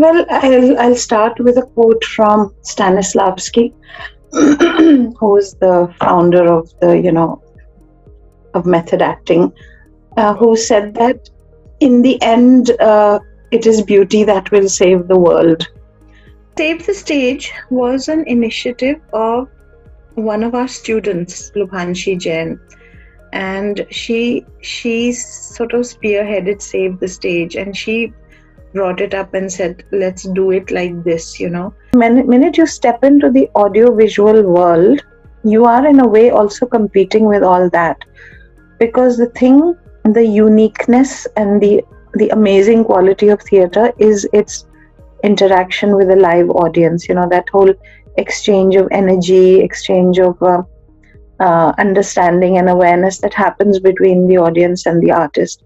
Well, I'll start with a quote from Stanislavski, who is the founder of of method acting, who said that in the end, it is beauty that will save the world. Save the Stage was an initiative of one of our students, Lubhanshi Jain, and she sort of spearheaded Save the Stage, and she brought it up and said, let's do it like this. Minute you step into the audio-visual world, you are in a way also competing with all that, because the uniqueness and the amazing quality of theatre is its interaction with a live audience. That whole exchange of energy, exchange of understanding and awareness that happens between the audience and the artist.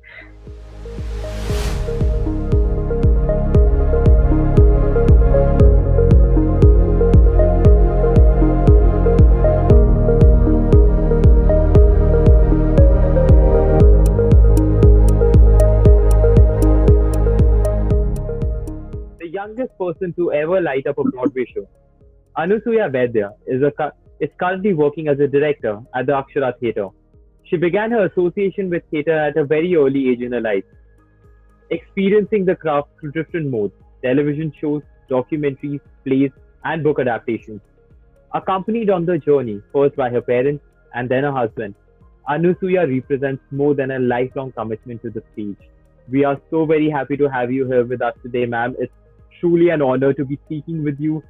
The youngest person to ever light up a Broadway show, Anusuya Vaidya, is currently working as a director at the Akshara Theatre. She began her association with theatre at a very early age in her life, experiencing the craft through different modes: television shows, documentaries, plays, and book adaptations. Accompanied on the journey first by her parents and then her husband, Anusuya represents more than a lifelong commitment to the stage. We are so very happy to have you here with us today, ma'am. It's truly an honor to be speaking with you,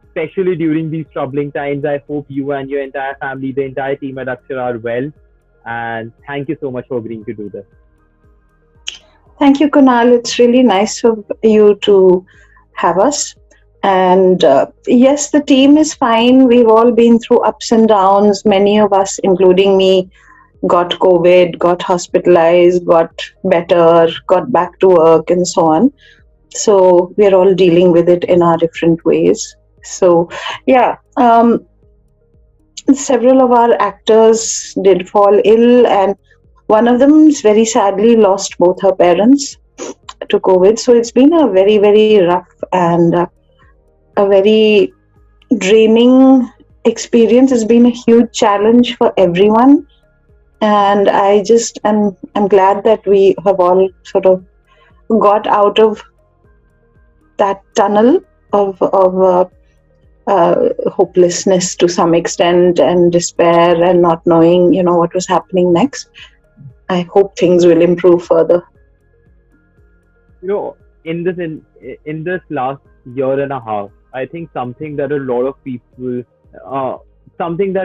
especially during these troubling times. I hope you and your entire family, the entire team at Akshara, are well. And thank you so much for agreeing to do this. Thank you, Kunal. It's really nice of you to have us. And yes, the team is fine. We've all been through ups and downs. Many of us, including me, got COVID, got hospitalized, got better, got back to work, and so on. So we're all dealing with it in our different ways. So yeah, several of our actors did fall ill, and one of them very sadly lost both her parents to COVID. So it's been a very, very rough and a very draining experience. It's been a huge challenge for everyone, and I'm glad that we have all sort of got out of that tunnel of hopelessness to some extent, and despair, and not knowing what was happening next. I hope things will improve further. In this last year and a half, I think something that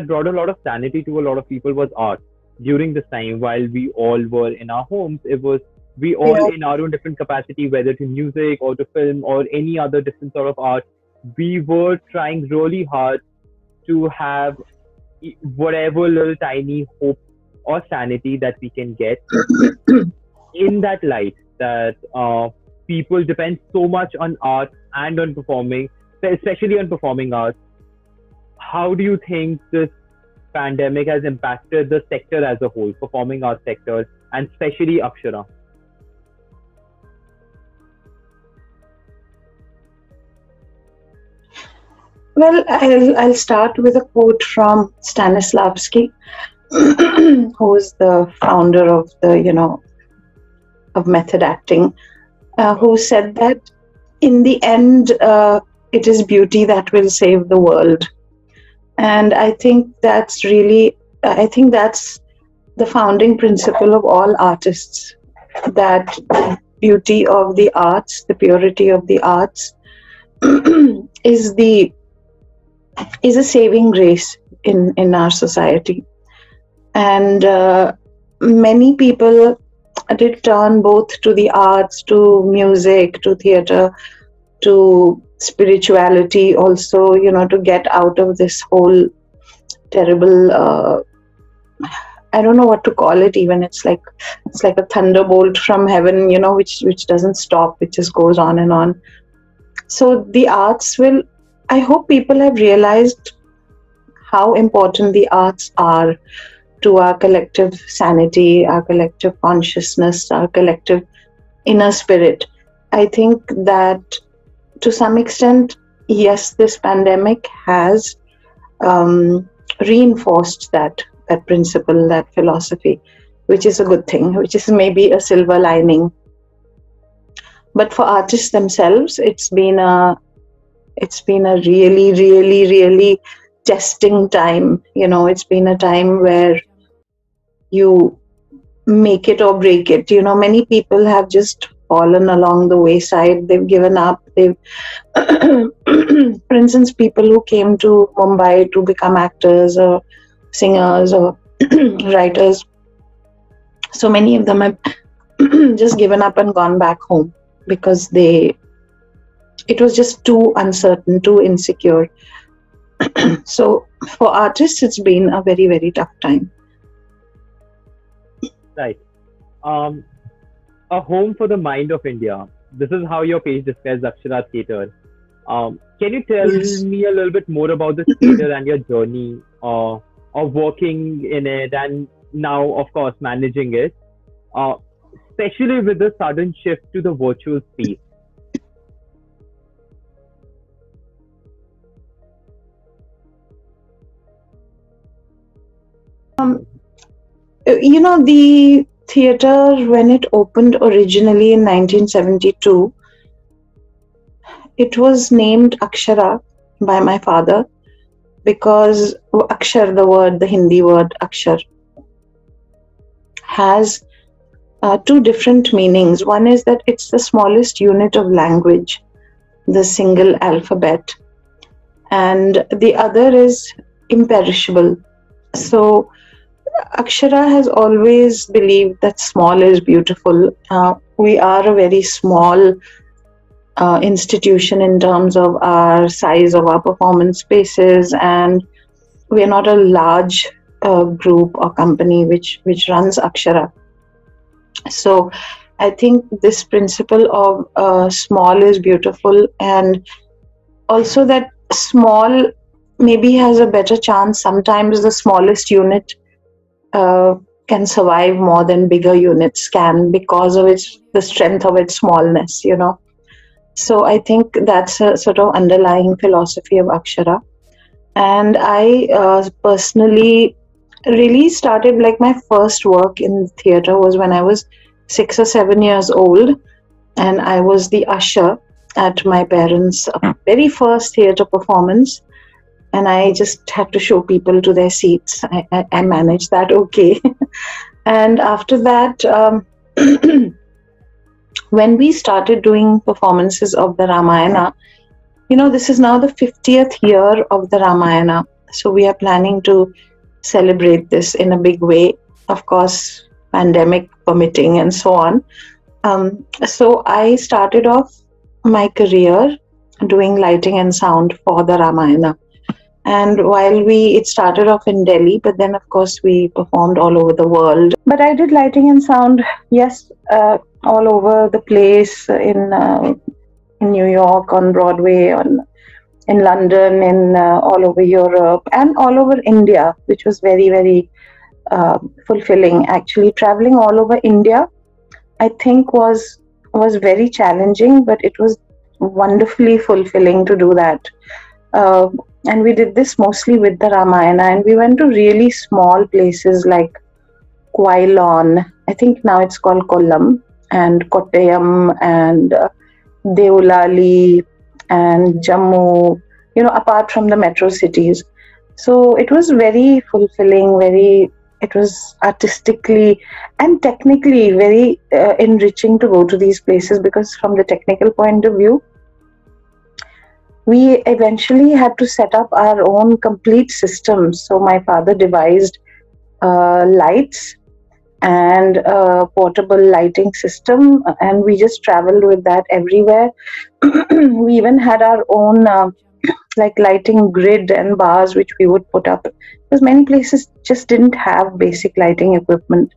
brought a lot of sanity to a lot of people was art. During this time, while we all were in our homes, we all in our own different capacity, whether to music or to film or any other different sort of art, we were trying really hard to have whatever little tiny hope or sanity that we can get. In that light, that people depend so much on art and on performing, especially on performing arts. How do you think this pandemic has impacted the sector as a whole, performing arts sector, and especially Akshara? Well, I'll start with a quote from Stanislavski, who is the founder of of method acting, who said that in the end, it is beauty that will save the world. And I think that's the founding principle of all artists, that the beauty of the arts, the purity of the arts is a saving grace in our society. And many people did turn both to the arts, to music, to theatre, to spirituality also, to get out of this whole terrible, I don't know what to call it even. It's like a thunderbolt from heaven, which doesn't stop, it just goes on and on. So the arts I hope people have realized how important the arts are to our collective sanity, our collective consciousness, our collective inner spirit. I think that to some extent, yes, this pandemic has reinforced that principle, that philosophy, which is a good thing, which is maybe a silver lining. But for artists themselves, it's been a really, really, really testing time. It's been a time where you make it or break it. Many people have just fallen along the wayside. They've given up. For instance, people who came to Mumbai to become actors or singers or writers, so many of them have just given up and gone back home because it was just too uncertain, too insecure. So for artists, it's been a very, very tough time. Right. A home for the mind of India. This is how your page describes Akshara Theatre. Can you tell me a little bit more about this theatre and your journey of working in it and now, of course, managing it, especially with the sudden shift to the virtual space? The theatre, when it opened originally in 1972, it was named Akshara by my father because Akshar, the Hindi word Akshar, has two different meanings. One is that it's the smallest unit of language, the single alphabet, and the other is imperishable. So Akshara has always believed that small is beautiful. We are a very small institution in terms of our size of our performance spaces, and we are not a large group or company which runs Akshara. So I think this principle of small is beautiful, and also that small maybe has a better chance. Sometimes the smallest unit can survive more than bigger units can because of the strength of its smallness, So I think that's a sort of underlying philosophy of Akshara. And I personally really started, like, my first work in theatre was when I was 6 or 7 years old, and I was the usher at my parents' very first theatre performance. And I just had to show people to their seats. I managed that okay. And after that, when we started doing performances of the Ramayana, this is now the 50th year of the Ramayana. So we are planning to celebrate this in a big way, of course, pandemic permitting and so on. So I started off my career doing lighting and sound for the Ramayana. And while it started off in Delhi, but then of course we performed all over the world. But I did lighting and sound, yes, all over the place, in New York, on Broadway, in London, in all over Europe, and all over India, which was very, very fulfilling. Actually, traveling all over India, I think was very challenging, but it was wonderfully fulfilling to do that. And we did this mostly with the Ramayana, and we went to really small places like Quailon, I think now it's called Kollam, and Kottayam, and Deolali, and Jammu, apart from the metro cities. So it was very fulfilling, it was artistically and technically very enriching to go to these places, because from the technical point of view, we eventually had to set up our own complete system. So my father devised lights and a portable lighting system, and we just traveled with that everywhere. We even had our own lighting grid and bars which we would put up, because many places just didn't have basic lighting equipment.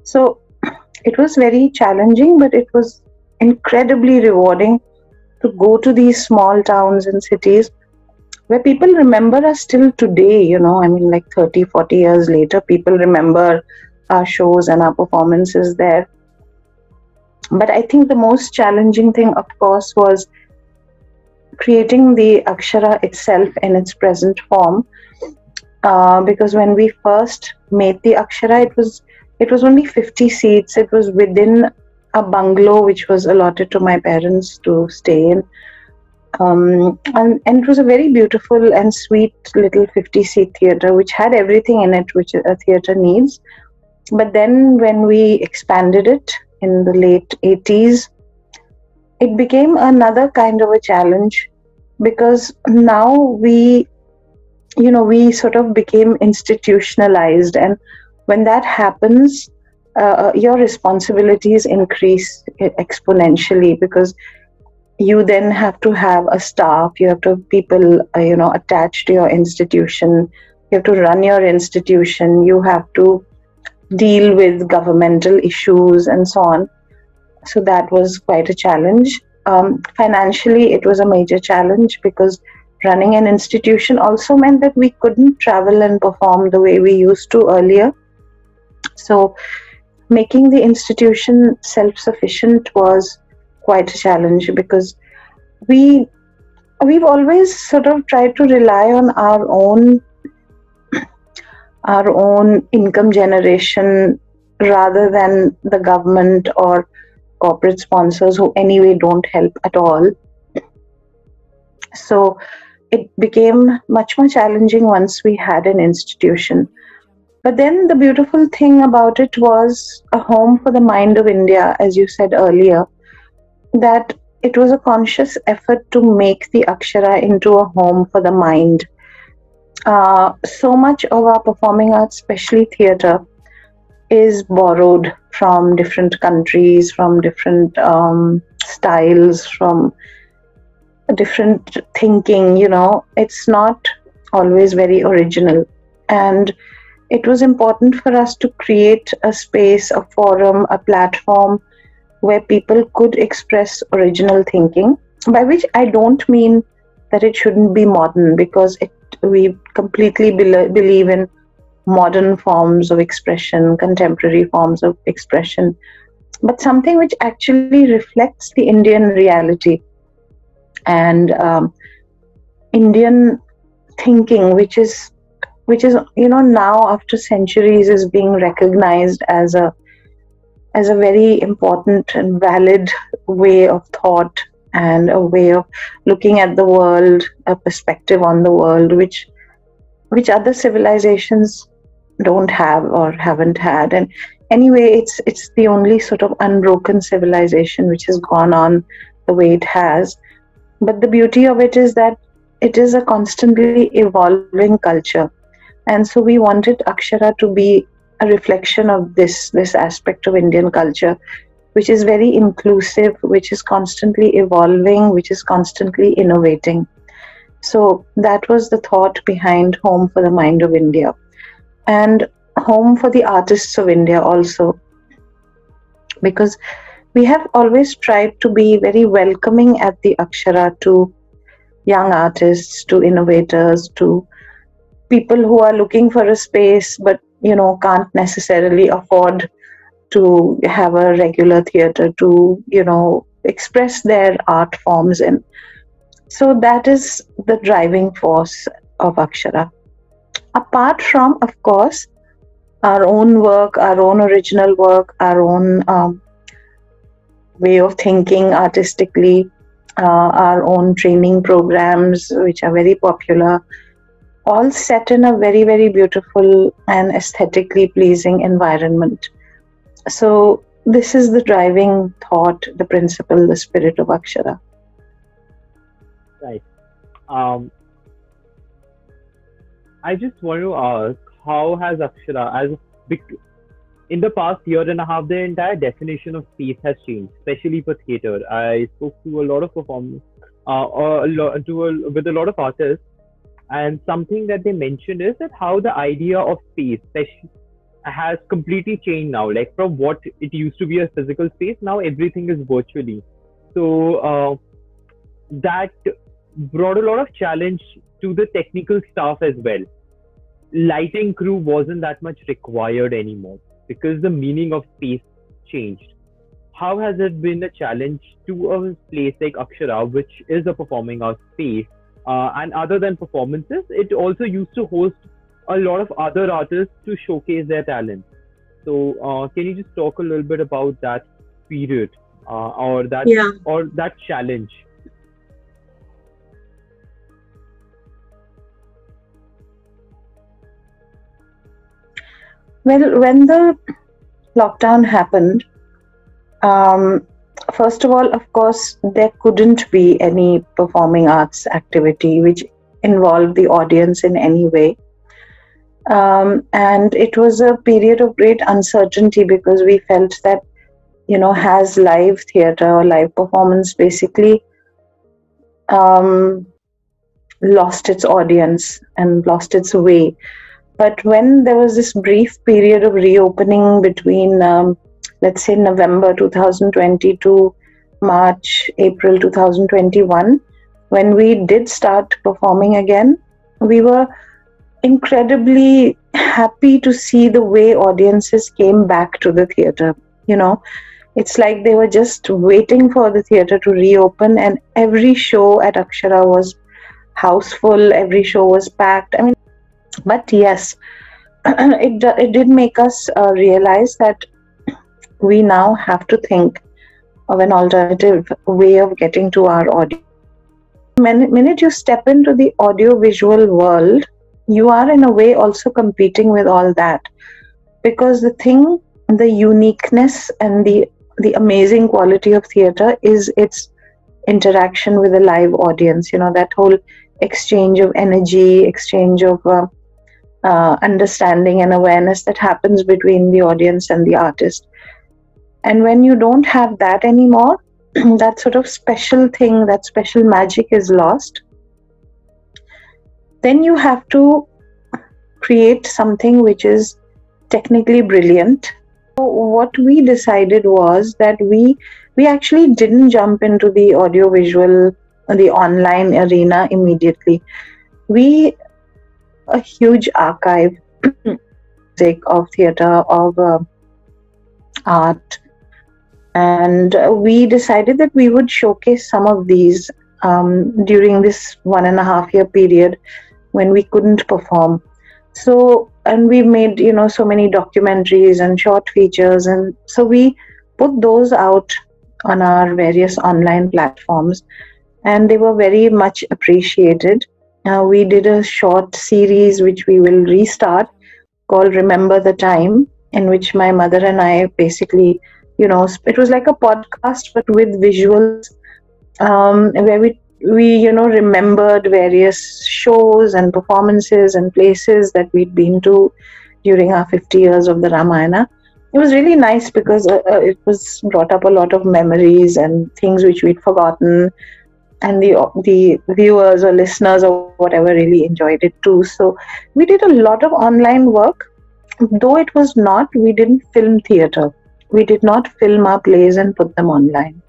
So it was very challenging, but it was incredibly rewarding to go to these small towns and cities where people remember us still today, 30, 40 years later, people remember our shows and our performances there. But I think the most challenging thing, of course, was creating the Akshara itself in its present form. Because when we first made the Akshara, it was only 50 seats. It was within a bungalow which was allotted to my parents to stay in. And it was a very beautiful and sweet little 50-seat theatre which had everything in it which a theatre needs. But then when we expanded it in the late 80s, it became another kind of a challenge, because now we sort of became institutionalized, and when that happens, your responsibilities increase exponentially, because you then have to have a staff, you have to have people attached to your institution, you have to run your institution, you have to deal with governmental issues and so on. So that was quite a challenge. Financially, it was a major challenge, because running an institution also meant that we couldn't travel and perform the way we used to earlier. So making the institution self-sufficient was quite a challenge, because we've always sort of tried to rely on our own income generation rather than the government or corporate sponsors, who anyway don't help at all. So it became much more challenging once we had an institution. But then the beautiful thing about it was a home for the mind of India, as you said earlier, that it was a conscious effort to make the Akshara into a home for the mind. So much of our performing arts, especially theatre, is borrowed from different countries, from different styles, from different thinking. It's not always very original. And it was important for us to create a space, a forum, a platform where people could express original thinking, by which I don't mean that it shouldn't be modern, because we completely believe in modern forms of expression, contemporary forms of expression, but something which actually reflects the Indian reality and Indian thinking, which is now after centuries is being recognized as a very important and valid way of thought, and a way of looking at the world, a perspective on the world, which other civilizations don't have or haven't had. And anyway, it's the only sort of unbroken civilization which has gone on the way it has. But the beauty of it is that it is a constantly evolving culture. And so we wanted Akshara to be a reflection of this aspect of Indian culture, which is very inclusive, which is constantly evolving, which is constantly innovating. So that was the thought behind Home for the Mind of India, and Home for the Artists of India also, because we have always tried to be very welcoming at the Akshara to young artists, to innovators, to people who are looking for a space but can't necessarily afford to have a regular theatre to express their art forms in. So that is the driving force of Akshara. Apart from, of course, our own work, our own original work, our own way of thinking artistically, our own training programs, which are very popular, all set in a very, very beautiful and aesthetically pleasing environment. So this is the driving thought, the principle, the spirit of Akshara. Right. I just want to ask, how has Akshara, in the past year and a half, the entire definition of space has changed, especially for theatre. I spoke to a lot of performers, with a lot of artists, and something that they mentioned is that how the idea of space has completely changed now. Like from what it used to be a physical space, now everything is virtually. So that brought a lot of challenge to the technical staff as well. Lighting crew wasn't that much required anymore because the meaning of space changed. how has it been a challenge to a place like Akshara, which is a performing arts space? And other than performances, it also used to host a lot of other artists to showcase their talent. So, can you just talk a little bit about that period, Yeah. or that challenge? Well, when the lockdown happened, um, first of all, of course, there couldn't be any performing arts activity which involved the audience in any way. And it was a period of great uncertainty because we felt that, has live theater or live performance basically um, lost its audience and lost its way. But when there was this brief period of reopening between, let's say, November 2020 to March, April 2021, when we did start performing again, we were incredibly happy to see the way audiences came back to the theater. It's like they were just waiting for the theater to reopen, and every show at Akshara was houseful, every show was packed. I mean, but yes, it did make us realize that we now have to think of an alternative way of getting to our audience. The minute you step into the audio visual world, you are in a way also competing with all that, because the uniqueness and the amazing quality of theater is its interaction with a live audience. That whole exchange of energy, exchange of understanding and awareness that happens between the audience and the artist. And when you don't have that anymore, that sort of special thing, that special magic is lost. Then you have to create something which is technically brilliant. So what we decided was that we actually didn't jump into the audiovisual, the online arena immediately. We a huge archive of theater, of art, and we decided that we would showcase some of these during this 1.5 year period when we couldn't perform. So, and we made so many documentaries and short features, and so we put those out on our various online platforms, and they were very much appreciated. We did a short series which we will restart called Remember the Time, in which my mother and I basically, it was like a podcast but with visuals, where we remembered various shows and performances and places that we'd been to during our 50 years of the Ramayana. It was really nice because it was brought up a lot of memories and things which we'd forgotten, and the viewers or listeners or whatever really enjoyed it too. So we did a lot of online work, though we didn't film theater. We did not film our plays and put them online.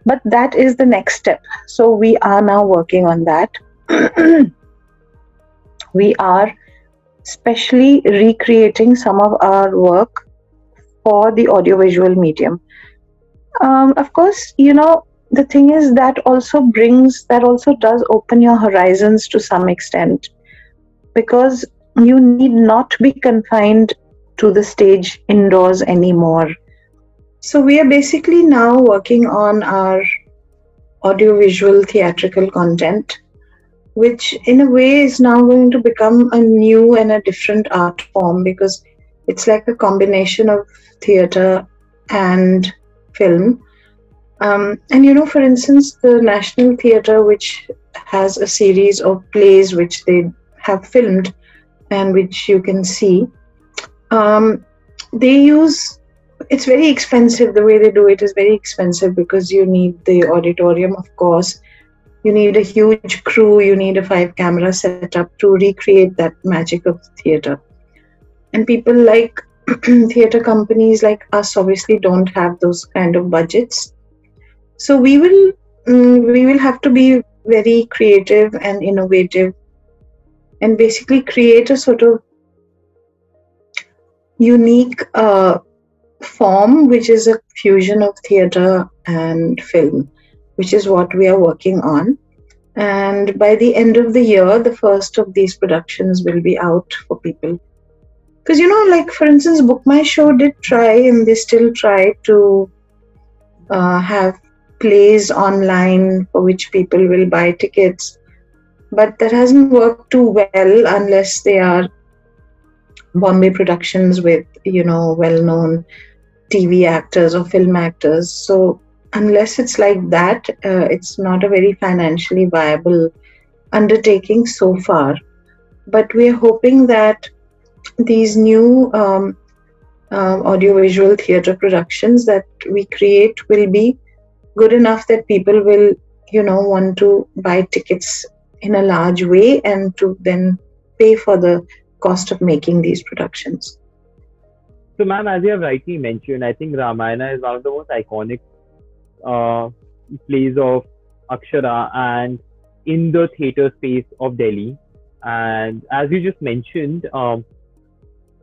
But that is the next step. So we are now working on that. We are specially recreating some of our work for the audiovisual medium. Of course, the thing is that also does open your horizons to some extent, because you need not be confined to the stage indoors anymore. So we are basically now working on our audiovisual theatrical content, which in a way is now going to become a new and a different art form, because it's like a combination of theater and film. And for instance, the National Theatre, which has a series of plays which they have filmed and which you can see, it's very expensive. The way they do it is very expensive because you need the auditorium, of course. You need a huge crew, you need a 5-camera setup to recreate that magic of theatre. And people like theatre companies like us obviously don't have those kind of budgets. So we will have to be very creative and innovative and basically create a sort of unique form which is a fusion of theatre and film, which is what we are working on. And by the end of the year, the first of these productions will be out for people. Because, like for instance, Book My Show did try, and they still try to have plays online for which people will buy tickets. But that hasn't worked too well unless they are Bombay productions with, well-known TV actors or film actors. So unless it's like that, it's not a very financially viable undertaking so far. But we're hoping that these new audiovisual theatre productions that we create will be good enough that people will, want to buy tickets in a large way and to then pay for the cost of making these productions. So, ma'am, as you have rightly mentioned, I think Ramayana is one of the most iconic plays of Akshara and in the theatre space of Delhi. And as you just mentioned,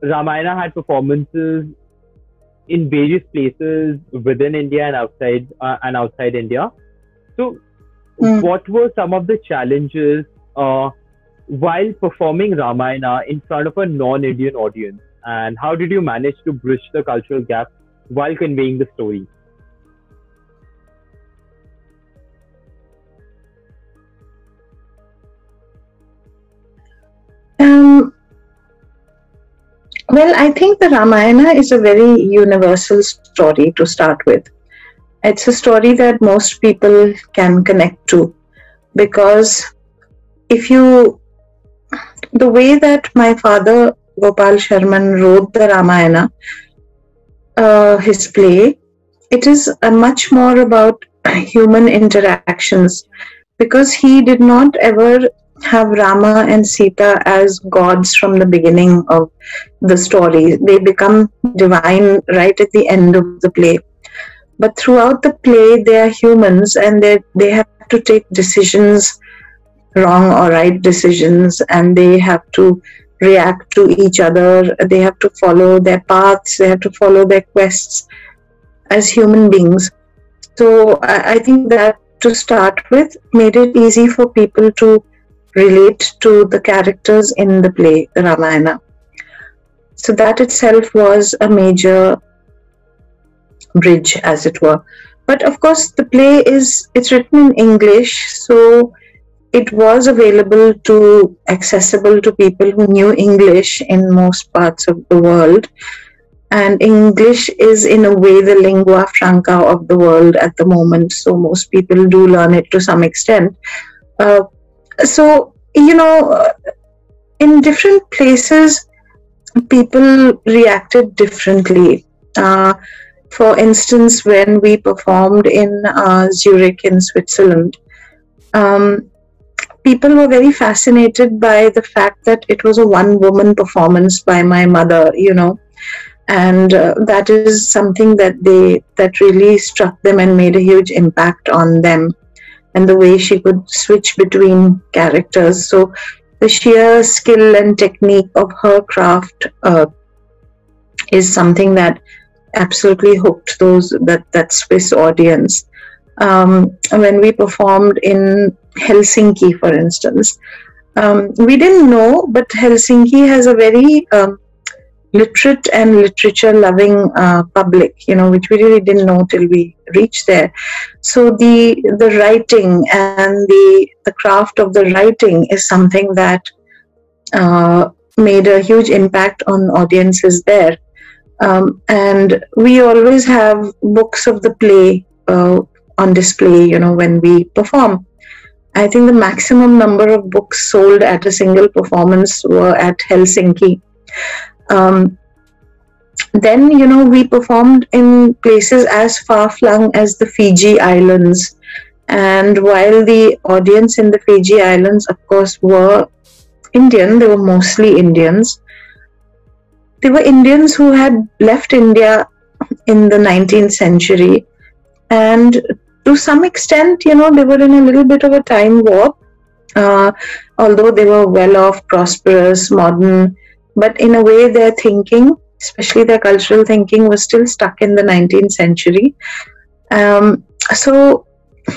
Ramayana had performances in various places within India and outside India. So, what were some of the challenges while performing Ramayana in front of a non-Indian audience? And how did you manage to bridge the cultural gap while conveying the story? Well, I think the Ramayana is a very universal story to start with. It's a story that most people can connect to, because the way that my father Gopal Sharman wrote the Ramayana, his play, it is much more about human interactions, because he did not ever have Rama and Sita as gods from the beginning of the story. They become divine right at the end of the play. But throughout the play, they are humans, and they have to take decisions, wrong or right decisions, and they have to react to each other. They have to follow their paths, they have to follow their quests as human beings. So I think that, to start with, made it easy for people to relate to the characters in the play, the Ramayana. So that itself was a major bridge, as it were. But of course, the play it's written in English, so it was accessible to people who knew English in most parts of the world. And English is, in a way, the lingua franca of the world at the moment. So most people do learn it to some extent. So, in different places, people reacted differently. For instance, when we performed in Zurich in Switzerland, people were very fascinated by the fact that it was a one-woman performance by my mother, and that is something that really struck them and made a huge impact on them, and the way she could switch between characters. So the sheer skill and technique of her craft is something that absolutely hooked that Swiss audience. When we performed in Helsinki, for instance, we didn't know, but Helsinki has a very literate and literature-loving public, which we really didn't know till we reached there. So the writing and the craft of the writing is something that made a huge impact on audiences there. And we always have books of the play on display, when we perform. I think the maximum number of books sold at a single performance were at Helsinki. Then, we performed in places as far-flung as the Fiji Islands. And while the audience in the Fiji Islands, of course, were Indian, they were mostly Indians. They were Indians who had left India in the 19th century. And to some extent, they were in a little bit of a time warp, although they were well off, prosperous, modern. But in a way, their thinking especially their cultural thinking, was still stuck in the 19th century. So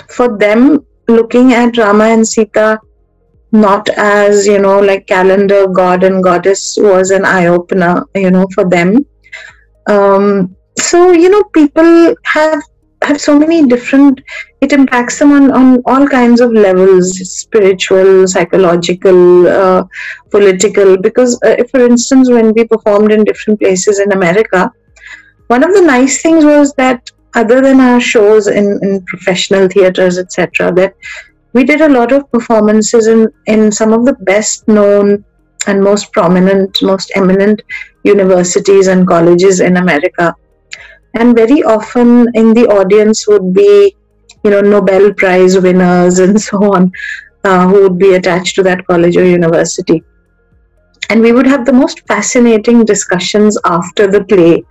for them, looking at Rama and Sita not as, like calendar god and goddess was an eye opener, for them. So, people have so many different, it impacts them on all kinds of levels, spiritual, psychological, political, because for instance, when we performed in different places in America, one of the nice things was that other than our shows in professional theaters, etc., that we did a lot of performances in some of the best known and most prominent, most eminent universities and colleges in America. And very often in the audience would be, Nobel Prize winners and so on, who would be attached to that college or university. And we would have the most fascinating discussions after the play.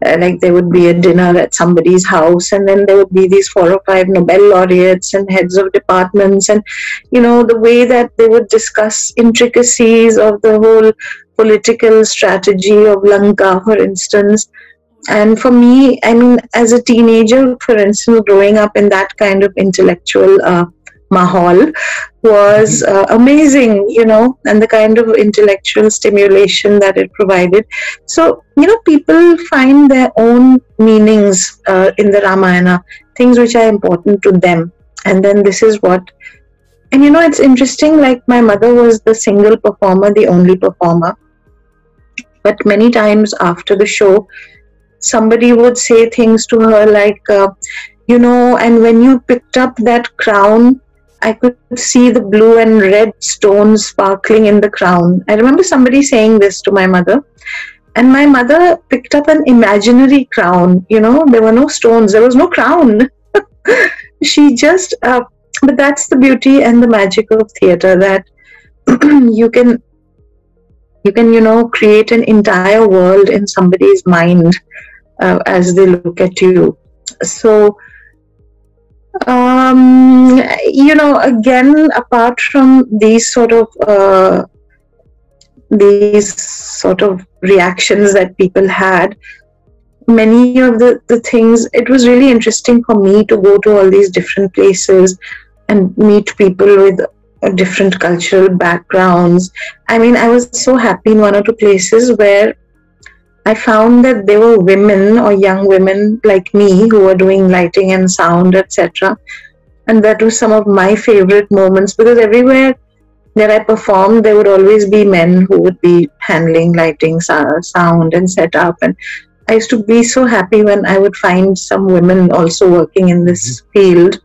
Like there would be a dinner at somebody's house, and then there would be these 4 or 5 Nobel laureates and heads of departments, and the way that they would discuss intricacies of the whole political strategy of Lanka, for instance. And for me, I mean, as a teenager, for instance, growing up in that kind of intellectual mahal was amazing, and the kind of intellectual stimulation that it provided. So, people find their own meanings in the Ramayana, things which are important to them. And then this is what, and it's interesting, like my mother was the single performer, the only performer. But many times after the show, somebody would say things to her like, and when you picked up that crown, I could see the blue and red stones sparkling in the crown. I remember somebody saying this to my mother. And my mother picked up an imaginary crown. There were no stones. There was no crown. She just, but that's the beauty and the magic of theatre, that you can, create an entire world in somebody's mind as they look at you. So, again, apart from these sort of reactions that people had, many of the things, it was really interesting for me to go to all these different places and meet people with different cultural backgrounds. I mean, I was so happy in 1 or 2 places where I found that there were women or young women like me who were doing lighting and sound, etc. And that was some of my favorite moments, because everywhere that I performed, there would always be men who would be handling lighting, sound and setup. And I used to be so happy when I would find some women also working in this field.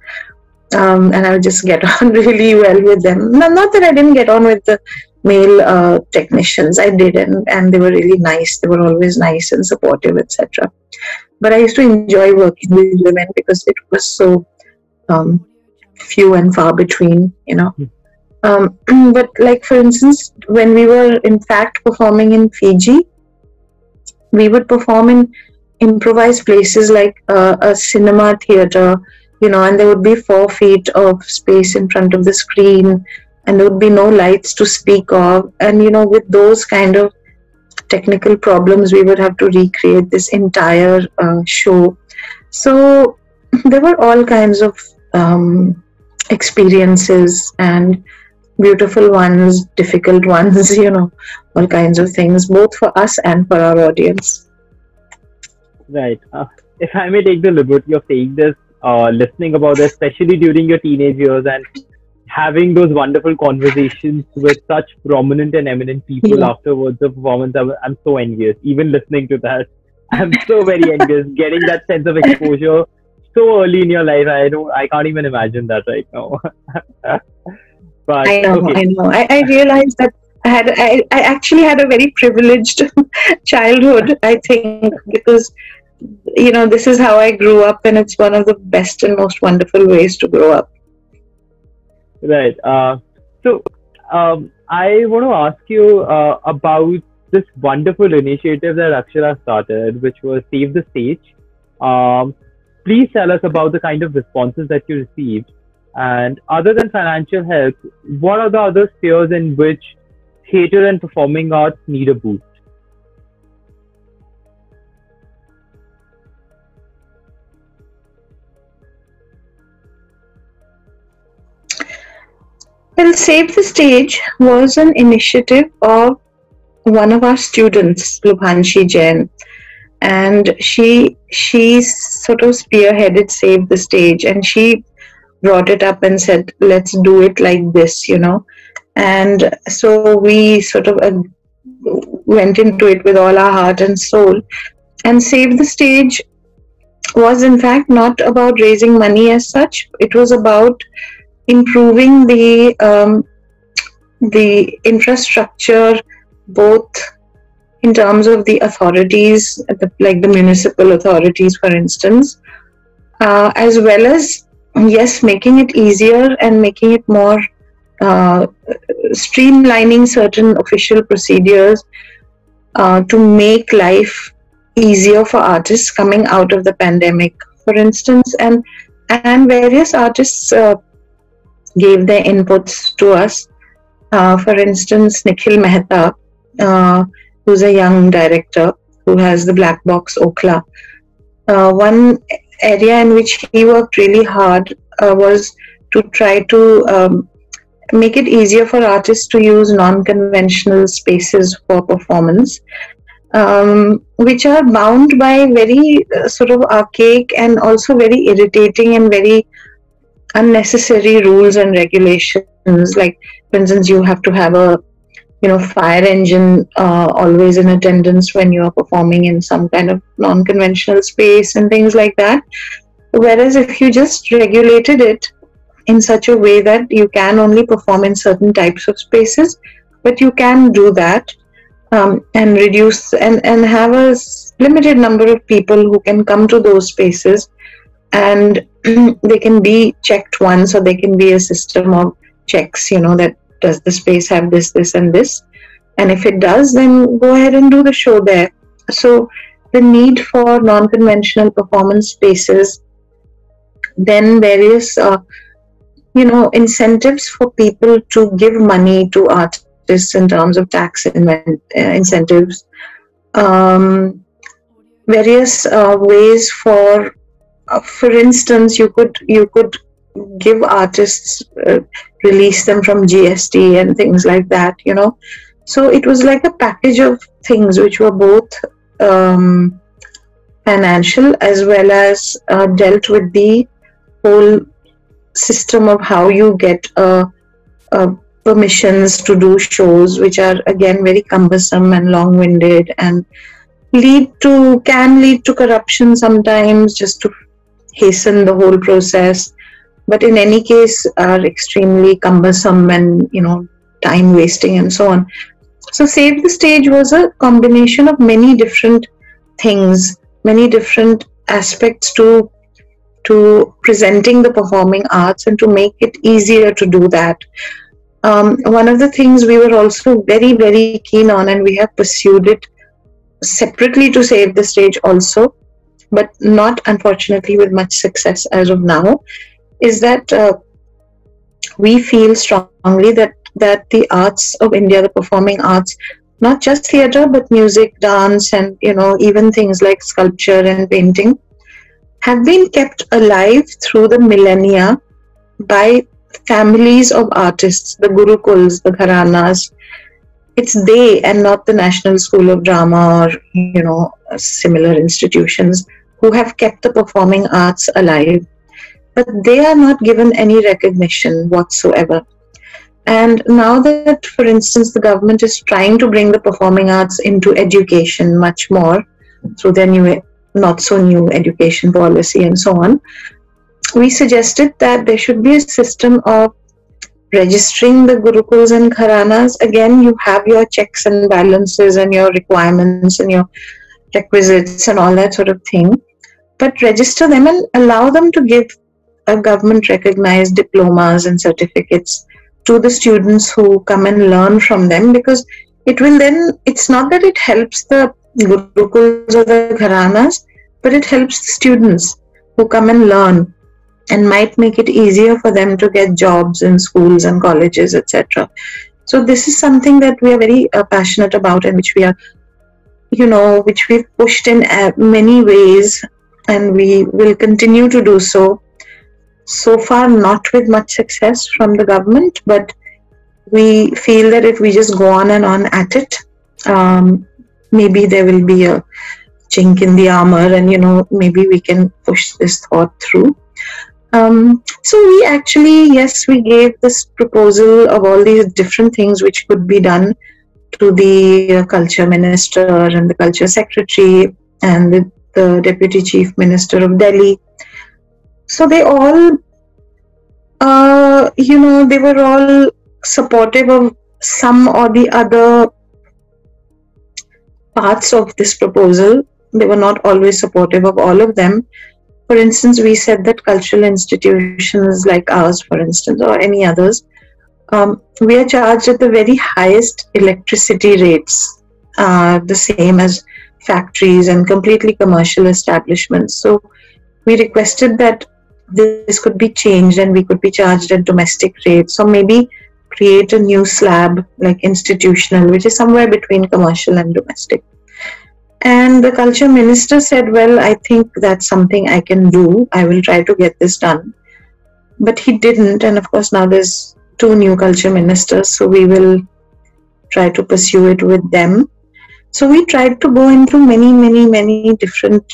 And I would just get on really well with them. Not that I didn't get on with the male technicians, I did, and they were really nice. They were always nice and supportive, etc. But I used to enjoy working with women because it was so few and far between, But like, for instance, when we were in fact performing in Fiji, we would perform in improvised places like a cinema theater, and there would be 4 feet of space in front of the screen, and there would be no lights to speak of. And, with those kind of technical problems, we would have to recreate this entire show. So there were all kinds of experiences, and beautiful ones, difficult ones, all kinds of things, both for us and for our audience. Right. If I may take the liberty of saying this, listening about this, especially during your teenage years, and having those wonderful conversations with such prominent and eminent people afterwards the performance, I'm so envious. Even listening to that, I'm so very envious. Getting that sense of exposure so early in your life, I can't even imagine that right now. But I know. okay. I realized that I actually had a very privileged childhood, I think, because this is how I grew up, and it's one of the best and most wonderful ways to grow up. Right. So I want to ask you about this wonderful initiative that Akshara started, which was Save the Stage. Please tell us about the kind of responses that you received. And other than financial help, what are the other spheres in which theatre and performing arts need a boost? Well, Save the Stage was an initiative of one of our students, Lubhanshi Jain, and she sort of spearheaded Save the Stage, and she brought it up and said, let's do it like this, and so we sort of went into it with all our heart and soul. And Save the Stage was in fact not about raising money as such. It was about improving the infrastructure, both in terms of the authorities, like the municipal authorities, for instance, as well as, yes, making it easier and making it more streamlining certain official procedures to make life easier for artists coming out of the pandemic, for instance. And various artists gave their inputs to us. For instance, Nikhil Mehta, who's a young director who has the Black Box Okhla. One area in which he worked really hard was to try to make it easier for artists to use non-conventional spaces for performance, which are bound by very sort of archaic and also very irritating and very unnecessary rules and regulations. Like, for instance, you have to have a fire engine always in attendance when you are performing in some kind of non-conventional space and things like that. Whereas if you just regulated it in such a way that you can only perform in certain types of spaces, but you can do that and reduce and have a limited number of people who can come to those spaces, and they can be checked once, or they can be a system of checks, that does the space have this, and this, and if it does, then go ahead and do the show there. So the need for non-conventional performance spaces, then various incentives for people to give money to artists in terms of tax incentives, various ways for instance, you could give artists, release them from GST and things like that, So it was like a package of things which were both financial as well as dealt with the whole system of how you get permissions to do shows, which are again very cumbersome and long-winded and can lead to corruption sometimes, just to hasten the whole process, but in any case are extremely cumbersome and time wasting and so on. So Save the Stage was a combination of many different things, many different aspects to presenting the performing arts and to make it easier to do that. One of the things we were also very, very keen on, and we have pursued it separately to Save the Stage also, but not unfortunately with much success as of now, is that we feel strongly that the arts of India, the performing arts, not just theatre but music, dance, and even things like sculpture and painting, have been kept alive through the millennia by families of artists, the gurukuls, the gharanas. It's they and not the National School of Drama or similar institutions who have kept the performing arts alive, but they are not given any recognition whatsoever. And now that, for instance, the government is trying to bring the performing arts into education much more through their new, not so new education policy and so on, we suggested that there should be a system of registering the gurukuls and gharanas. Again, you have your checks and balances and your requirements and your requisites and all that sort of thing, but register them and allow them to give a government recognized diplomas and certificates to the students who come and learn from them, because it will then, it's not that it helps the gurukuls or the gharanas, but it helps the students who come and learn, and might make it easier for them to get jobs in schools and colleges, etc. So this is something that we are very passionate about, and which we are, which we've pushed in many ways, and we will continue to do so. So far, not with much success from the government, but we feel that if we just go on and on at it, maybe there will be a chink in the armor, and maybe we can push this thought through. So we actually, yes, we gave this proposal of all these different things which could be done to the culture minister and the culture secretary and the deputy chief minister of Delhi. So they all, they were all supportive of some or the other parts of this proposal. They were not always supportive of all of them. For instance, we said that cultural institutions like ours, for instance, or any others, we are charged at the very highest electricity rates, the same as factories and completely commercial establishments. So we requested that this could be changed and we could be charged at domestic rates, or maybe create a new slab like institutional, which is somewhere between commercial and domestic. And the culture minister said, well, I think that's something I can do. I will try to get this done. But he didn't. And of course, now there's 2 new culture ministers, so we will try to pursue it with them. So we tried to go into many different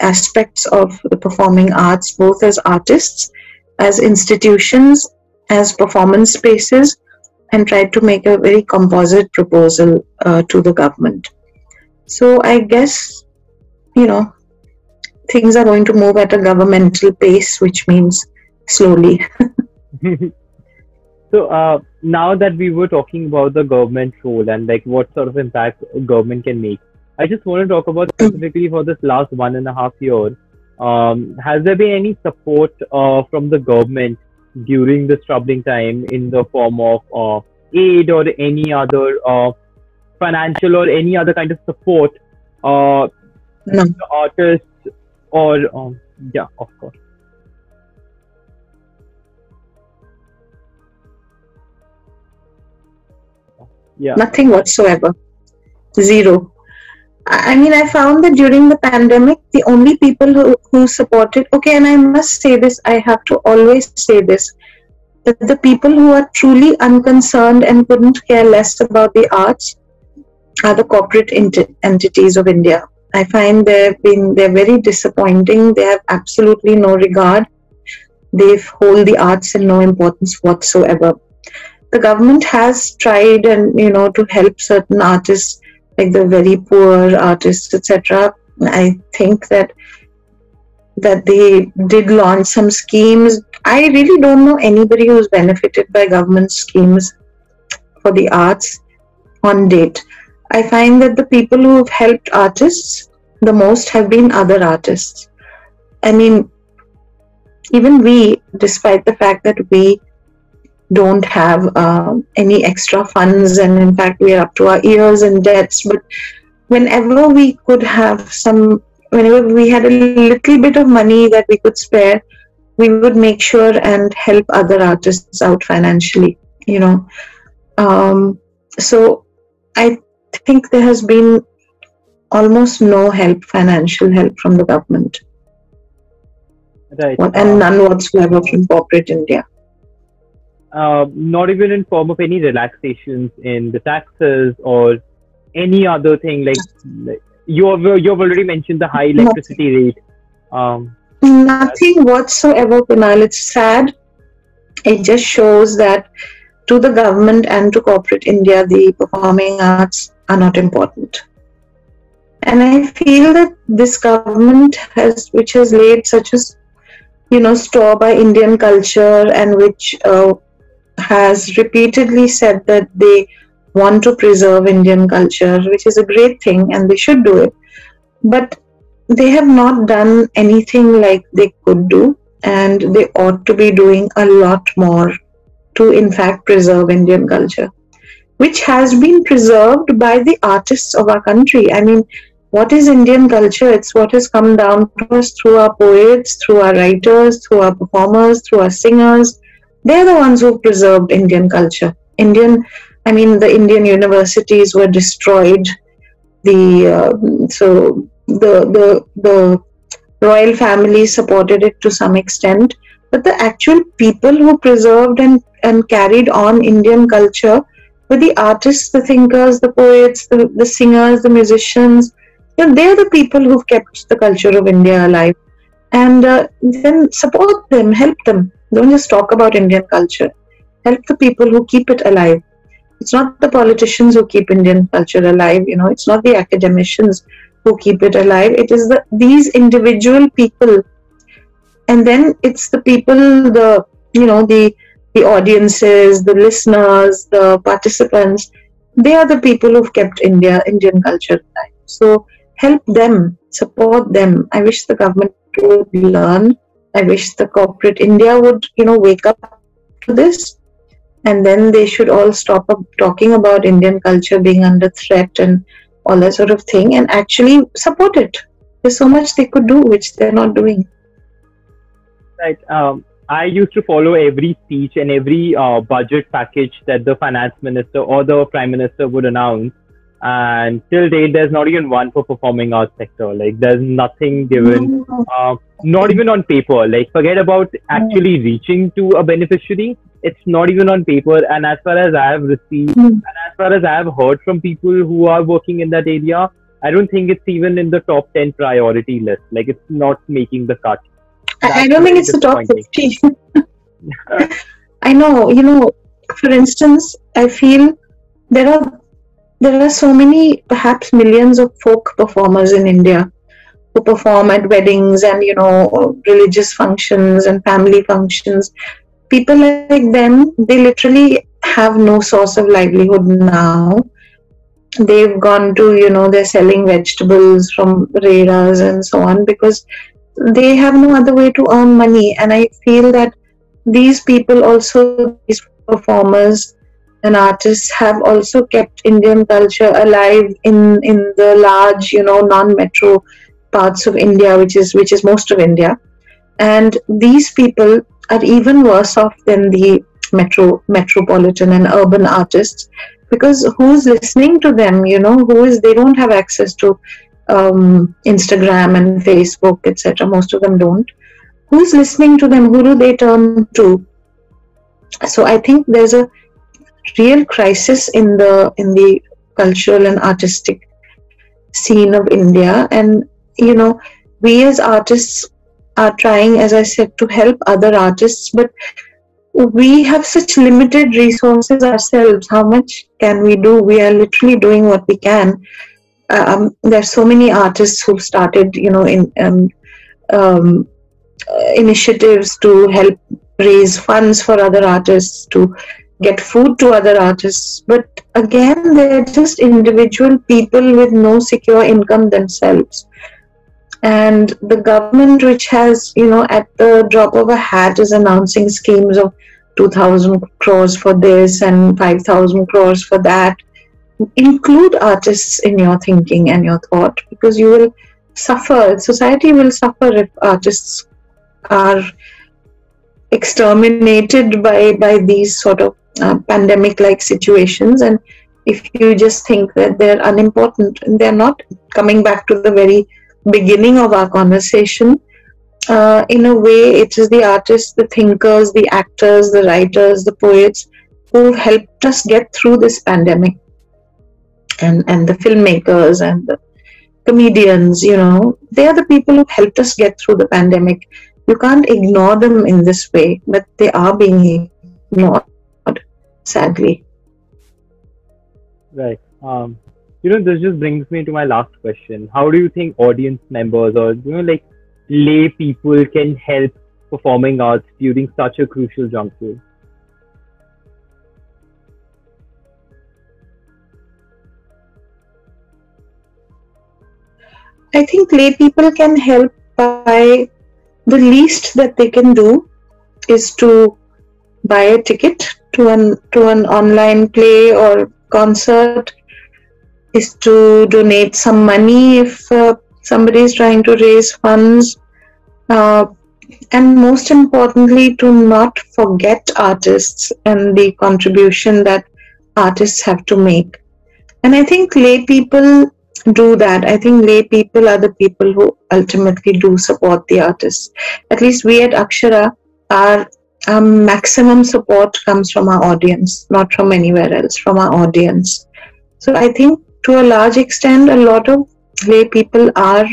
aspects of the performing arts, both as artists, as institutions, as performance spaces, and tried to make a very composite proposal to the government. So I guess, things are going to move at a governmental pace, which means slowly. So now that we were talking about the government role and like what sort of impact government can make, I just want to talk about specifically for this last 1.5 years. Has there been any support from the government during this troubling time in the form of aid or any other financial or any other kind of support No. to artists or yeah, of course. Yeah. Nothing whatsoever. Zero. I mean, I found that during the pandemic, the only people who supported, okay, and I must say this, I have to always say this, that the people who are truly unconcerned and couldn't care less about the arts are the corporate entities of India. I find they're very disappointing. They have absolutely no regard. They hold the arts in no importance whatsoever. The government has tried to help certain artists, like the very poor artists, etc. I think that they did launch some schemes. I really don't know anybody who's benefited by government schemes for the arts on date. I find that the people who have helped artists the most have been other artists. I mean, even we, despite the fact that we don't have any extra funds, and in fact we are up to our ears in debts, but whenever we could have whenever we had a little bit of money that we could spare, we would make sure and help other artists out financially, so I think there has been almost no financial help from the government. Right. And none whatsoever from corporate India. Not even in form of any relaxations in the taxes or any other thing, like you've already mentioned the high electricity rate. Nothing whatsoever, Kunal. It's sad. It just shows that to the government and to corporate India, the performing arts are not important. And I feel that this government which has laid such a store by Indian culture, and which has repeatedly said that they want to preserve Indian culture, which is a great thing and they should do it. But they have not done anything like they could do, and they ought to be doing a lot more to in fact preserve Indian culture, which has been preserved by the artists of our country. I mean, what is Indian culture? It's what has come down to us through our poets, through our writers, through our performers, through our singers. They're the ones who preserved Indian culture. The Indian universities were destroyed. The royal family supported it to some extent, but the actual people who preserved and and carried on Indian culture were the artists, the thinkers, the poets, the singers, the musicians. They're the people who've kept the culture of India alive. And then support them, help them. Don't just talk about Indian culture. Help the people who keep it alive. It's not the politicians who keep Indian culture alive. It's not the academicians who keep it alive. It is these individual people, and then it's the people, the audiences, the listeners, the participants. They are the people who've kept Indian culture alive. So help them, support them. I wish the government would learn. I wish the corporate India would, wake up to this, and then they should all stop talking about Indian culture being under threat and all that sort of thing, and actually support it. There's so much they could do which they're not doing. Right. I used to follow every speech and every budget package that the finance minister or the prime minister would announce. And till date, there's not even one for performing arts sector. Like, there's nothing given, not even on paper. Like, forget about actually reaching to a beneficiary. It's not even on paper. And as far as I have received, and as far as I have heard from people who are working in that area, I don't think it's even in the top 10 priority list. Like, it's not making the cut. I don't think it's the top 50. I know, for instance, I feel there are so many, perhaps millions of folk performers in India who perform at weddings and, religious functions and family functions. People like them, they literally have no source of livelihood now. They've gone to, they're selling vegetables from reras and so on because they have no other way to earn money. And I feel that these people also, these performers and artists, have also kept Indian culture alive in the large, non-metro parts of India, which is most of India. And these people are even worse off than the metropolitan and urban artists, because who's listening to them? They don't have access to Instagram and Facebook, etc. Most of them don't. Who's listening to them? Who do they turn to? So I think there's a real crisis in the cultural and artistic scene of India, and we as artists are trying, as I said, to help other artists, but we have such limited resources ourselves. How much can we do? We are literally doing what we can. There's so many artists who've started, initiatives to help raise funds for other artists, to get food to other artists. But again, they're just individual people with no secure income themselves. And the government, which has, at the drop of a hat, is announcing schemes of 2,000 crores for this and 5,000 crores for that. Include artists in your thinking and your thought, because you will suffer. Society will suffer if artists are exterminated by these sort of pandemic-like situations. And if you just think that they're unimportant, and they're not, coming back to the very beginning of our conversation, in a way, it is the artists, the thinkers, the actors, the writers, the poets who helped us get through this pandemic. And the filmmakers and the comedians, they are the people who helped us get through the pandemic. You can't ignore them in this way, but they are being ignored, sadly. Right. This just brings me to my last question. How do you think audience members or, lay people can help performing arts during such a crucial juncture? I think lay people can help by, the least that they can do is to buy a ticket to an online play or concert, is to donate some money if somebody is trying to raise funds, and most importantly, to not forget artists and the contribution that artists have to make. And I think lay people do that. I think lay people are the people who ultimately do support the artists. At least we at Akshara, our maximum support comes from our audience, not from anywhere else, from our audience. So I think to a large extent, a lot of lay people are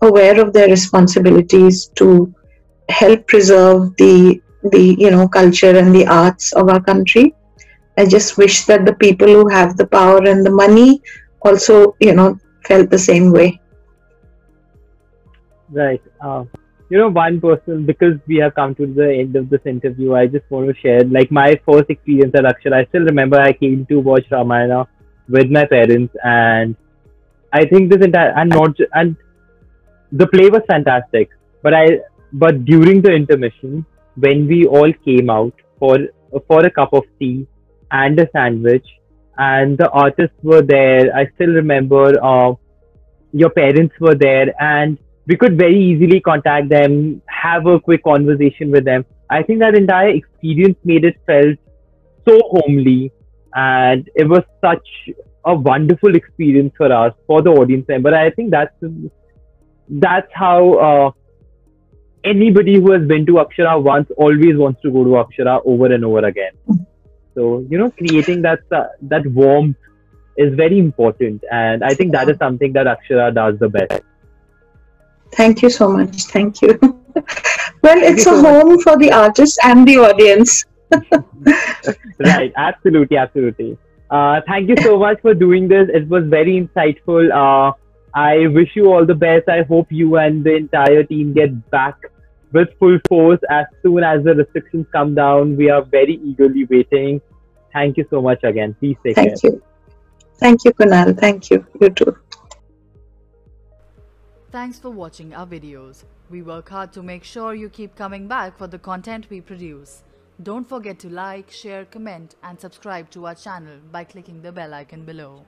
aware of their responsibilities to help preserve the culture and the arts of our country. I just wish that the people who have the power and the money also felt the same way. Right. One person, because we have come to the end of this interview, I just want to share like my first experience at Akshara. I still remember I came to watch Ramayana with my parents, and I think this entire and not ju- and the play was fantastic. But during the intermission, when we all came out for a cup of tea and a sandwich, and the artists were there, I still remember your parents were there, and we could very easily contact them, have a quick conversation with them. I think that entire experience made it felt so homely, and it was such a wonderful experience for us, for the audience member. I think that's how anybody who has been to Akshara once always wants to go to Akshara over and over again. So creating that warmth is very important, and I think that is something that Akshara does the best. Thank you so much. Thank you. Well, Thank you it's a so much. home for the artists and the audience. Right, absolutely, absolutely. Thank you so much for doing this. It was very insightful. I wish you all the best. I hope you and the entire team get back with full force as soon as the restrictions come down. We are very eagerly waiting. Thank you so much again. Please take care. Thank you. Thank you, Kunal. Thank you. You too. Thanks for watching our videos. We work hard to make sure you keep coming back for the content we produce. Don't forget to like, share, comment and subscribe to our channel by clicking the bell icon below.